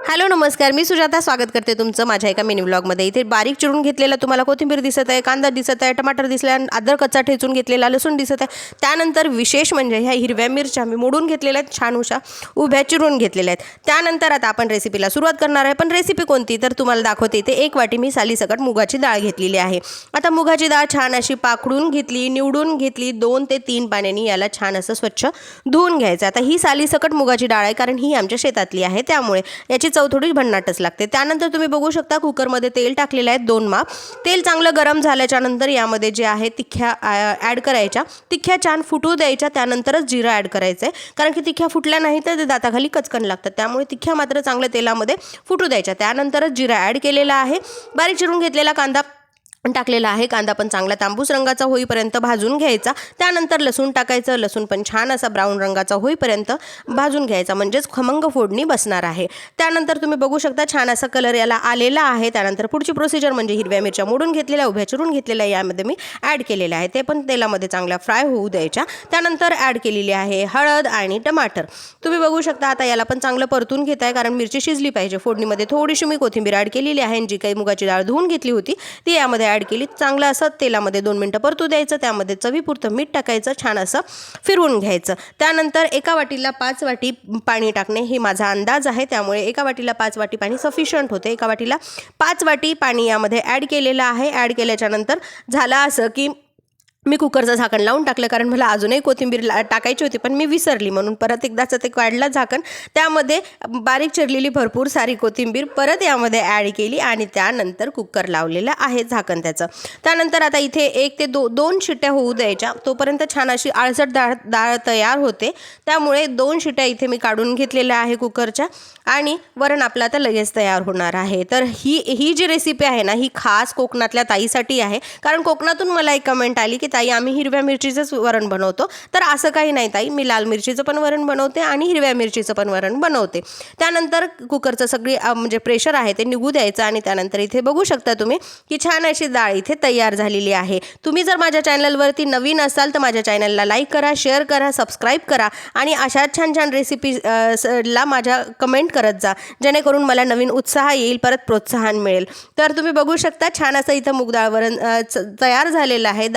Hello नमस्कार, मी सुजाता स्वागत करते तुमचं माझ्या एका मिनी व्लॉगमध्ये। इथे बारीक चिरून घेतलेला तुम्हाला कोथिंबीर दिसत आहे, कांदा दिसत आहे, टमाटर दिसले, अद्रक कच्चा ठेचून घेतलेला लसूण दिसत आहे। त्यानंतर विशेष म्हणजे ह्या हिरव्या मिरच्या मी मोडून घेतलेल्या आहेत, छान उशा उभ्या चिरून घेतलेल्या आहेत। त्यानंतर आता आपण रेसिपीला सुरुवात करणार आहे। पण रेसिपी कोणती तर तुम्हाला दाखवते। इथे 1 वाटी मी सालीसकट मुगाची डाळ घेतलेली आहे। आता मुगाची डाळ छान अशी पाकडून घेतली, निवडून घेतली, 2 ते 3 पाण्याने याला छान असं स्वच्छ धुवून घ्यायचं। आता ही सालीसकट मुगाची डाळ आहे, कारण ही आमच्या शेतातली आहे, त्यामुळे याची चव थोडी भन्नाटच लागते। त्यानंतर तुम्ही बघू शकता कुकरमध्ये तेल टाकलेलं आहे 2 माप। तेल चांगलं गरम झाल्याच्या नंतर यामध्ये जे आहे तिख्या ॲड करायच्या, तिख्या छान फुटू द्यायच्या। त्यानंतरच जिरा ॲड करायचं आहे, कारण की तिख्या फुटल्या नाही तर ते दाताखाली कचकन लागतात, त्यामुळे तिख्या मात्र चांगल्या तेलामध्ये फुटू द्यायच्या। त्यानंतरच जिरा ॲड केलेला आहे। बारीक चिरून घेतलेला कांदा टाकलेला आहे। कांदा पण चांगला तांबूस रंगाचा होईपर्यंत भाजून घ्यायचा। त्यानंतर लसूण टाकायचं, लसूण पण छान असा ब्राऊन रंगाचा होईपर्यंत भाजून घ्यायचा, म्हणजेच खमंग फोडणी बसणार आहे। त्यानंतर तुम्ही बघू शकता छान असा कलर याला आलेला आहे। त्यानंतर पुढची प्रोसिजर म्हणजे हिरव्या मिरच्या मोडून घेतलेल्या, उभ्या चिरून घेतलेल्या यामध्ये मी ॲड केलेल्या आहे। ते पण तेलामध्ये चांगल्या फ्राय होऊ द्यायच्या। त्यानंतर ॲड केलेली आहे हळद आणि टमाटर। तुम्ही बघू शकता आता याला पण चांगलं परतून घेत आहे, कारण मिरची शिजली पाहिजे। फोडणीमध्ये थोडीशी मी कोथिंबीर ॲड केलेली आहे, जी काही मुगाची डाळ धुवून घेतली होती ती यामध्ये ॲड केली। चांगलं असं तेलामध्ये 2 मिनिटं परतू द्यायचं। त्यामध्ये चवीपुरतं मीठ टाकायचं, छान असं फिरवून घ्यायचं। त्यानंतर एका वाटीला 5 वाटी पाणी टाकणे हे माझा अंदाज आहे, त्यामुळे एका वाटीला 5 वाटी पाणी सफिशियंट होते। एका वाटीला 5 वाटी पाणी यामध्ये ॲड केलेलं आहे। ॲड केल्याच्या नंतर झालं असं की मी कुकरचं झाकण लावून टाकलं, कारण मला अजूनही कोथिंबीर टाकायची होती, पण मी विसरली, म्हणून परत एकदाचं ते काढलं झाकण। त्यामध्ये बारीक चिरलेली भरपूर सारी कोथिंबीर परत यामध्ये ॲड केली आणि त्यानंतर कुकर लावलेलं आहे झाकण त्याचं। त्यानंतर आता इथे 1 ते 2 शिट्ट्या होऊ द्यायच्या, तोपर्यंत छान अशी आळसट डाळ तयार होते। त्यामुळे 2 शिट्ट्या इथे मी काढून घेतलेल्या आहे कुकरच्या, आणि वरण आपलं आता लगेच तयार होणार आहे। तर ही जी रेसिपी आहे ना, ही खास कोकणातल्या ताईसाठी आहे, कारण कोकणातून मला एक कमेंट आली की ताई आम्ही हिरव्या मिरचीचंच वरण बनवतो। तर असं काही नाही ताई, मी लाल मिरचीचं पण वरण बनवते आणि हिरव्या मिरचीचं पण वरण बनवते। त्यानंतर कुकरचं सगळी म्हणजे प्रेशर आहे ते निघू द्यायचं, आणि त्यानंतर इथे बघू शकता तुम्ही की छान अशी डाळ इथे तयार झालेली आहे। तुम्ही जर माझ्या चॅनलवरती नवीन असाल तर माझ्या चॅनलला लाईक करा, शेअर करा, सबस्क्राईब करा, आणि अशा छान छान रेसिपीला माझ्या कमेंट करत जा, जेणेकरून मला नवीन उत्साह येईल, परत प्रोत्साहन मिळेल। तर तुम्ही बघू शकता छान असं इथं मूगडाळ वरण तयार झालेलं आहे।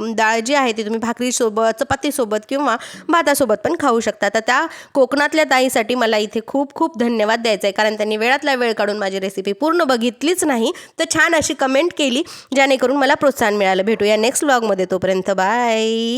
डाळ जी आहे ती तुम्ही भाकरीसोबत, चपातीसोबत किंवा भातासोबत पण खाऊ शकता। तर त्या कोकणातल्या ताईसाठी मला इथे खूप खूप धन्यवाद द्यायचा आहे, कारण त्यांनी वेळातला वेळ काढून माझी रेसिपी पूर्ण बघितलीच नाही, तर छान अशी कमेंट केली, जेणेकरून मला प्रोत्साहन मिळालं। भेटूया नेक्स्ट व्लॉगमध्ये, तोपर्यंत बाय।